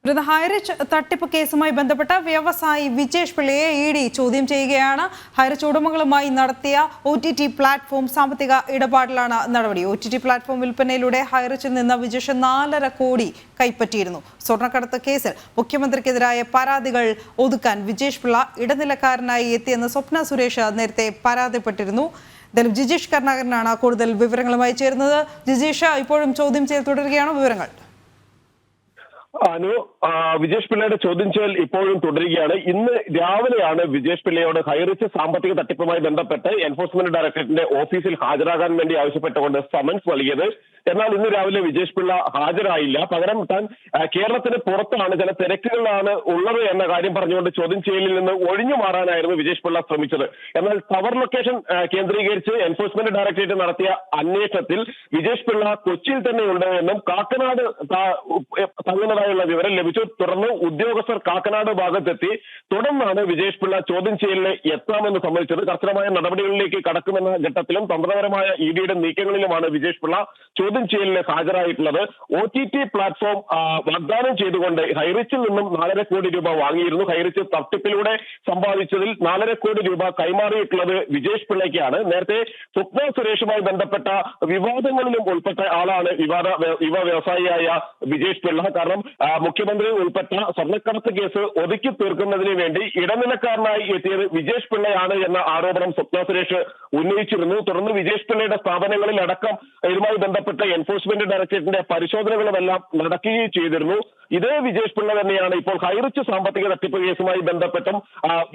ഹൈറിച്ച് തട്ടിപ്പ് കേസുമായി ബന്ധപ്പെട്ട വ്യവസായി വിജേഷ് പിള്ളയെ ഇഡി ചോദ്യം ചെയ്യുകയാണ്. ഹൈറിച്ച് ഉടമകളുമായി നടത്തിയ OTT പ്ലാറ്റ്ഫോം സാമ്പത്തിക ഇടപാടിലാണ് നടപടി. OTT പ്ലാറ്റ്ഫോം വിൽപ്പനയിലൂടെ ഹൈറിച്ചിൽ നിന്ന് വിജേഷ് 4.5 കോടി കൈപ്പറ്റിയിരുന്നു. സ്വർണ്ണക്കടത്ത് കേസിൽ മുഖ്യമന്ത്രിക്കെതിരായ പരാതികൾ ഒതുക്കാൻ വിജേഷ് പിള്ള ഇടനിലക്കാരനായി എത്തിയെന്ന് സ്വപ്ന സുരേഷ് നേരത്തെ പരാതിപ്പെട്ടിരുന്നു. ജിജീഷ് കരുണാകരനാണ് കൂടുതൽ വിവരങ്ങളുമായി ചേരുന്നത്. ജിജീഷ്, ഇപ്പോഴും ചോദ്യം ചെയ്ത് തുടരുകയാണ്. വിവരങ്ങൾ. വിജേഷ് പിള്ളയുടെ ചോദ്യം ചെയ്യൽ ഇപ്പോഴും തുടരുകയാണ്. ഇന്ന് രാവിലെയാണ് വിജേഷ് പിള്ളയോട് ഹൈറിച്ച് സാമ്പത്തിക തട്ടിപ്പുമായി ബന്ധപ്പെട്ട് എൻഫോഴ്സ്മെന്റ് ഡയറക്ടറേറ്റിന്റെ ഓഫീസിൽ ഹാജരാകാൻ വേണ്ടി ആവശ്യപ്പെട്ടുകൊണ്ട് സമൻസ് നൽകിയത്. എന്നാൽ ഇന്ന് രാവിലെ വിജേഷ് പിള്ള ഹാജരായില്ല. പകരം താൻ കേരളത്തിന് പുറത്താണ്, ചില തിരക്കുകളിലാണ് ഉള്ളത് എന്ന കാര്യം പറഞ്ഞുകൊണ്ട് ചോദ്യം ചെയ്യലിൽ നിന്ന് ഒഴിഞ്ഞു മാറാനായിരുന്നു വിജേഷ് പിള്ള ശ്രമിച്ചത്. എന്നാൽ ടവർ ലൊക്കേഷൻ കേന്ദ്രീകരിച്ച് എൻഫോഴ്സ്മെന്റ് ഡയറക്ടറേറ്റ് നടത്തിയ അന്വേഷണത്തിൽ വിജേഷ് പിള്ള കൊച്ചിയിൽ തന്നെയുണ്ട് എന്നും കാക്കനാട് തങ്ങുന്നതായുള്ള വിവരം ലഭിച്ചു. തുടർന്ന് ഉദ്യോഗസ്ഥർ കാക്കനാട് ഭാഗത്തെത്തി. തുടർന്നാണ് വിജേഷ് പിള്ള ചോദ്യം ചെയ്യലിന് എത്താമെന്ന് സമ്മതിച്ചത്. കർശനമായ നടപടികളിലേക്ക് കടക്കുമെന്ന ഘട്ടത്തിലും തന്ത്രപരമായ ഇഡിയുടെ നീക്കങ്ങളിലുമാണ് വിജേഷ് പിള്ള ചോദ്യം ചെയ്യലിന് ഹാജരായിട്ടുള്ളത്. OTT പ്ലാറ്റ്ഫോം വാഗ്ദാനം ചെയ്തുകൊണ്ട് ഹൈറിച്ചിൽ നിന്നും 4.5 കോടി രൂപ വാങ്ങിയിരുന്നു. ഹൈറിച്ച് തട്ടിപ്പിലൂടെ സമ്പാദിച്ചതിൽ 4.5 കോടി രൂപ കൈമാറിയിട്ടുള്ളത് വിജേഷ് പിള്ളയ്ക്കാണ്. നേരത്തെ സ്വപ്ന സുരേഷുമായി ബന്ധപ്പെട്ട വിവാദങ്ങളിലും ഉൾപ്പെട്ട ആളാണ് യുവ വ്യവസായിയായ വിജേഷ് പിള്ള. കാരണം മുഖ്യമന്ത്രി ഉൾപ്പെട്ട സ്വർണ്ണക്കടത്ത് കേസ് ഒതുക്കി തീർക്കുന്നതിന് വേണ്ടി ഇടനിലക്കാരനായി എത്തിയത് വിജേഷ് പിള്ളയാണ് എന്ന ആരോപണം സ്വപ്ന സുരേഷ് ഉന്നയിച്ചിരുന്നു. തുടർന്ന് വിജേഷ് പിള്ളയുടെ സ്ഥാപനങ്ങളിൽ അടക്കം ഇതുമായി ബന്ധപ്പെട്ട എൻഫോഴ്സ്മെന്റ് ഡയറക്ടറേറ്റിന്റെ പരിശോധനകളുമെല്ലാം നടക്കുകയും ചെയ്തിരുന്നു. ഇതേ വിജേഷ് പിള്ള തന്നെയാണ് ഇപ്പോൾ ഹൈറിച്ച് സാമ്പത്തിക തട്ടിപ്പ് കേസുമായി ബന്ധപ്പെട്ടും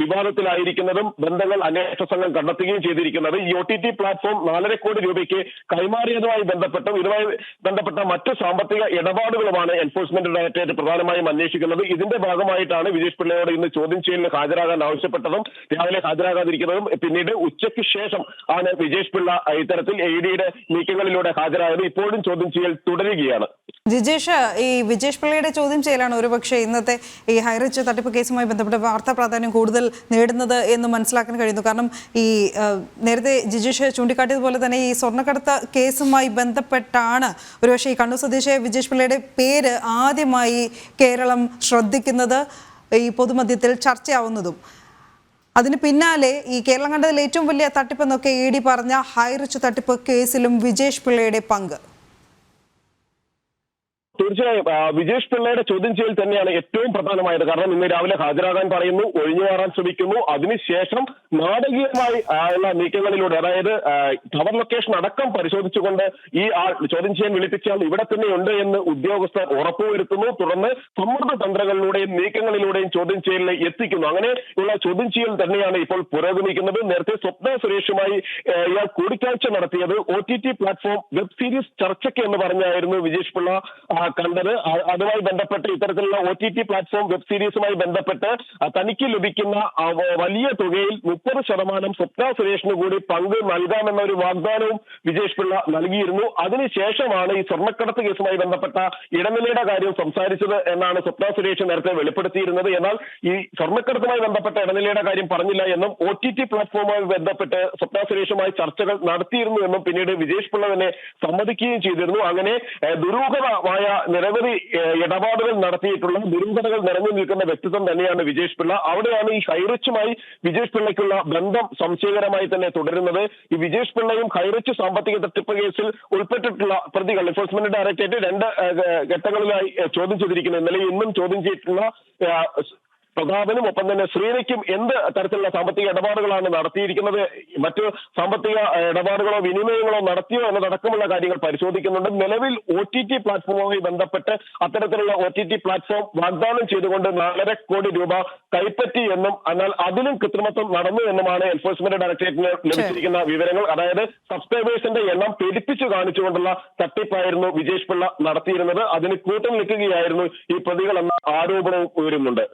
വിവാദത്തിലായിരിക്കുന്നതും ബന്ധങ്ങൾ അന്വേഷണ സംഘം കണ്ടെത്തുകയും ചെയ്തിരിക്കുന്നത്. ഈ OTT പ്ലാറ്റ്ഫോം 4.5 കോടി രൂപയ്ക്ക് കൈമാറിയതുമായി ബന്ധപ്പെട്ടും ഇതുമായി ബന്ധപ്പെട്ട മറ്റ് സാമ്പത്തിക ഇടപാടുകളുമാണ് എൻഫോഴ്സ്മെന്റ് ഡയറക്ടറേറ്റ് പ്രധാനമായും അന്വേഷിക്കുന്നത്. ഇതിന്റെ ഭാഗമായിട്ടാണ് വിജേഷ് പിള്ളയോട് ഇന്ന് ചോദ്യം ചെയ്യലിന് ഹാജരാകാൻ ആവശ്യപ്പെട്ടതും രാവിലെ ഹാജരാകാതിരിക്കുന്നതും. പിന്നീട് ഉച്ചയ്ക്ക് ശേഷം ആണ് വിജേഷ് പിള്ള ഇത്തരത്തിൽ ഇഡിയുടെ നീക്കങ്ങളിലൂടെ ഹാജരായത്. ഇപ്പോഴും ചോദ്യം ചെയ്യൽ തുടരുകയാണ്. ജിജേഷ്, ഈ വിജേഷ് പിള്ളയുടെ ചോദ്യം ചെയ്യലാണ് ഒരുപക്ഷെ ഇന്നത്തെ ഈ ഹൈറിച്ച് തട്ടിപ്പ് കേസുമായി ബന്ധപ്പെട്ട് വാർത്താ പ്രാധാന്യം കൂടുതൽ നേടുന്നത് എന്ന് മനസ്സിലാക്കാൻ കഴിയുന്നു. കാരണം ഈ നേരത്തെ ജിജേഷ് ചൂണ്ടിക്കാട്ടിയതുപോലെ തന്നെ ഈ സ്വർണ്ണക്കടത്ത് കേസുമായി ബന്ധപ്പെട്ടാണ് ഒരുപക്ഷെ ഈ കണ്ണൂർ സ്വദേശിയായ വിജേഷ് പിള്ളയുടെ പേര് ആദ്യമായി കേരളം ശ്രദ്ധിക്കുന്നത്, ഈ പൊതുമധ്യത്തിൽ ചർച്ചയാവുന്നതും. അതിന് പിന്നാലെ ഈ കേരളം കണ്ടതിൽ ഏറ്റവും വലിയ തട്ടിപ്പെന്നൊക്കെ ഇഡി പറഞ്ഞ ഹൈറിച്ച് തട്ടിപ്പ് കേസിലും വിജേഷ് പിള്ളയുടെ പങ്ക്. തീർച്ചയായും വിജേഷ് പിള്ളയുടെ ചോദ്യം ചെയ്യൽ തന്നെയാണ് ഏറ്റവും പ്രധാനമായത്. കാരണം ഇന്ന് രാവിലെ ഹാജരാകാൻ പറയുന്നു, ഒഴിഞ്ഞു മാറാൻ ശ്രമിക്കുന്നു. അതിനുശേഷം നാടകീയമായി ഉള്ള നീക്കങ്ങളിലൂടെ, അതായത് ടവർ ലൊക്കേഷൻ അടക്കം പരിശോധിച്ചുകൊണ്ട് ഈ ചോദ്യം ചെയ്യാൻ വിളിപ്പിച്ചാൽ ഇവിടെ തന്നെയുണ്ട് എന്ന് ഉദ്യോഗസ്ഥർ ഉറപ്പുവരുത്തുന്നു. തുടർന്ന് സമ്മർദ്ദ തന്ത്രങ്ങളിലൂടെയും നീക്കങ്ങളിലൂടെയും ചോദ്യം ചെയ്യലിനെ എത്തിക്കുന്നു. അങ്ങനെയുള്ള ചോദ്യം ചെയ്യൽ തന്നെയാണ് ഇപ്പോൾ പുരോഗമിക്കുന്നത്. നേരത്തെ സ്വപ്ന സുരേഷുമായി ഇയാൾ കൂടിക്കാഴ്ച നടത്തിയത് OTT പ്ലാറ്റ്ഫോം വെബ് സീരീസ് ചർച്ചയ്ക്ക് എന്ന് പറഞ്ഞായിരുന്നു വിജേഷ് പിള്ള കണ്ടത്. അതുമായി ബന്ധപ്പെട്ട് ഇത്തരത്തിലുള്ള OTT പ്ലാറ്റ്ഫോം വെബ് സീരീസുമായി ബന്ധപ്പെട്ട് തനിക്ക് ലഭിക്കുന്ന വലിയ തുകയിൽ 30% സ്വപ്ന സുരേഷിന് കൂടി പങ്ക് നൽകാമെന്ന ഒരു വാഗ്ദാനവും വിജേഷ് പിള്ള നൽകിയിരുന്നു. അതിനുശേഷമാണ് ഈ സ്വർണ്ണക്കടത്ത് കേസുമായി ബന്ധപ്പെട്ട ഇടനിലയുടെ കാര്യം സംസാരിച്ചത് എന്നാണ് സ്വപ്ന സുരേഷ് നേരത്തെ വെളിപ്പെടുത്തിയിരുന്നത്. എന്നാൽ ഈ സ്വർണ്ണക്കടത്തുമായി ബന്ധപ്പെട്ട ഇടനിലയുടെ കാര്യം പറഞ്ഞില്ല എന്നും OTT പ്ലാറ്റ്ഫോമുമായി ബന്ധപ്പെട്ട് സ്വപ്ന സുരേഷുമായി ചർച്ചകൾ നടത്തിയിരുന്നു എന്നും പിന്നീട് വിജേഷ് പിള്ള തന്നെ സമ്മതിക്കുകയും ചെയ്തിരുന്നു. അങ്ങനെ ദുരൂഹമായ നിരവധി ഇടപാടുകൾ നടത്തിയിട്ടുള്ള ദുരൂഹതകൾ നിറഞ്ഞു നിൽക്കുന്ന വ്യക്തിത്വം തന്നെയാണ് വിജേഷ് പിള്ള. അവിടെയാണ് ഈ ഹൈറിച്ചുമായി വിജേഷ് പിള്ളയ്ക്കുള്ള ബന്ധം സംശയകരമായി തന്നെ തുടരുന്നത്. ഈ വിജേഷ് പിള്ളയും ഹൈറിച്ച് സാമ്പത്തിക തട്ടിപ്പ് കേസിൽ ഉൾപ്പെട്ടിട്ടുള്ള പ്രതികൾ എൻഫോഴ്സ്മെന്റ് ഡയറക്ടറേറ്റ് 2 ഘട്ടങ്ങളിലായി ചോദ്യം ചെയ്തിരിക്കുന്നു. ഇന്നലെ ഇന്നും ചോദ്യം ചെയ്തിട്ടുള്ള പ്രതാപനും ഒപ്പം തന്നെ ശ്രീനിക്കും എന്ത് തരത്തിലുള്ള സാമ്പത്തിക ഇടപാടുകളാണ് നടത്തിയിരിക്കുന്നത്, മറ്റു സാമ്പത്തിക ഇടപാടുകളോ വിനിമയങ്ങളോ നടത്തിയോ എന്നതടക്കമുള്ള കാര്യങ്ങൾ പരിശോധിക്കുന്നുണ്ട്. നിലവിൽ OTT പ്ലാറ്റ്ഫോമുമായി ബന്ധപ്പെട്ട് അത്തരത്തിലുള്ള OTT പ്ലാറ്റ്ഫോം വാഗ്ദാനം ചെയ്തുകൊണ്ട് 4.5 കോടി രൂപ കൈപ്പറ്റി എന്നും എന്നാൽ അതിലും കൃത്രിമത്വം നടന്നു എന്നുമാണ് എൻഫോഴ്സ്മെന്റ് ഡയറക്ടറേറ്റിന് ലഭിച്ചിരിക്കുന്ന വിവരങ്ങൾ. അതായത് സബ്സ്ക്രൈബേഴ്സിന്റെ എണ്ണം പെരുപ്പിച്ചു കാണിച്ചുകൊണ്ടുള്ള തട്ടിപ്പായിരുന്നു വിജേഷ് പിള്ള നടത്തിയിരുന്നത്. അതിന് കൂട്ടം നിൽക്കുകയായിരുന്നു ഈ പ്രതികൾ എന്ന ആരോപണവും ഉയരുന്നുണ്ട്.